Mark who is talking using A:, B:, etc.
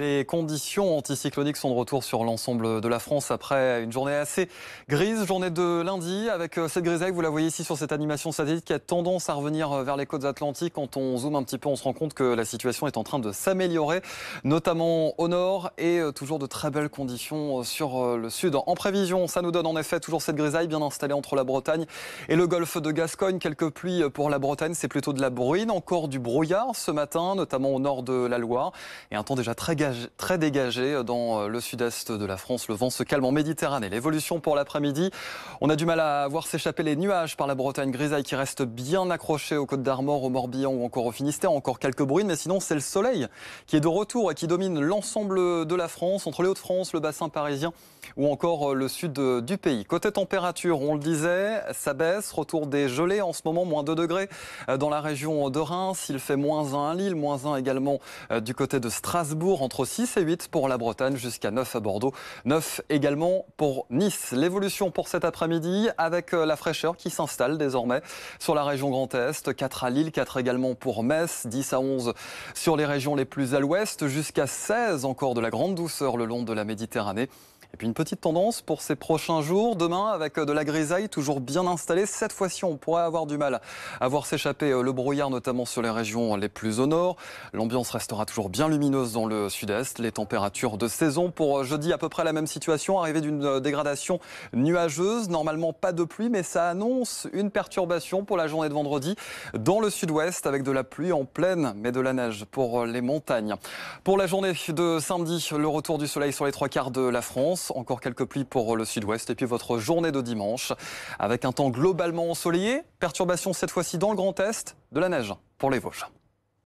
A: Les conditions anticycloniques sont de retour sur l'ensemble de la France après une journée assez grise, journée de lundi, avec cette grisaille, vous la voyez ici sur cette animation satellite qui a tendance à revenir vers les côtes atlantiques. Quand on zoome un petit peu, on se rend compte que la situation est en train de s'améliorer, notamment au nord, et toujours de très belles conditions sur le sud. En prévision, ça nous donne en effet toujours cette grisaille bien installée entre la Bretagne et le golfe de Gascogne. Quelques pluies pour la Bretagne, c'est plutôt de la bruine, encore du brouillard ce matin, notamment au nord de la Loire, et un temps déjà très dégagé dans le sud-est de la France. Le vent se calme en Méditerranée. L'évolution pour l'après-midi, on a du mal à voir s'échapper les nuages par la Bretagne. Grisaille qui reste bien accrochée aux Côtes d'Armor, au Morbihan ou encore au Finistère. Encore quelques bruines, mais sinon c'est le soleil qui est de retour et qui domine l'ensemble de la France, entre les Hauts-de-France, le bassin parisien ou encore le sud du pays. Côté température, on le disait, ça baisse. Retour des gelées en ce moment, moins 2 degrés dans la région de Reims. Il fait -1 à Lille, -1 également du côté de Strasbourg, entre 6 et 8 pour la Bretagne, jusqu'à 9 à Bordeaux, 9 également pour Nice. L'évolution pour cet après-midi avec la fraîcheur qui s'installe désormais sur la région Grand Est, 4 à Lille, 4 également pour Metz, 10 à 11 sur les régions les plus à l'ouest, jusqu'à 16 encore de la grande douceur le long de la Méditerranée. Et puis une petite tendance pour ces prochains jours. Demain, avec de la grisaille toujours bien installée. Cette fois-ci, on pourrait avoir du mal à voir s'échapper le brouillard, notamment sur les régions les plus au nord. L'ambiance restera toujours bien lumineuse dans le sud-est. Les températures de saison pour jeudi, à peu près la même situation. Arrivée d'une dégradation nuageuse. Normalement, pas de pluie, mais ça annonce une perturbation pour la journée de vendredi dans le sud-ouest, avec de la pluie en pleine, mais de la neige pour les montagnes. Pour la journée de samedi, le retour du soleil sur les 3/4 de la France. Encore quelques pluies pour le sud-ouest. Et puis votre journée de dimanche, avec un temps globalement ensoleillé. Perturbation cette fois-ci dans le Grand Est, de la neige pour les Vosges.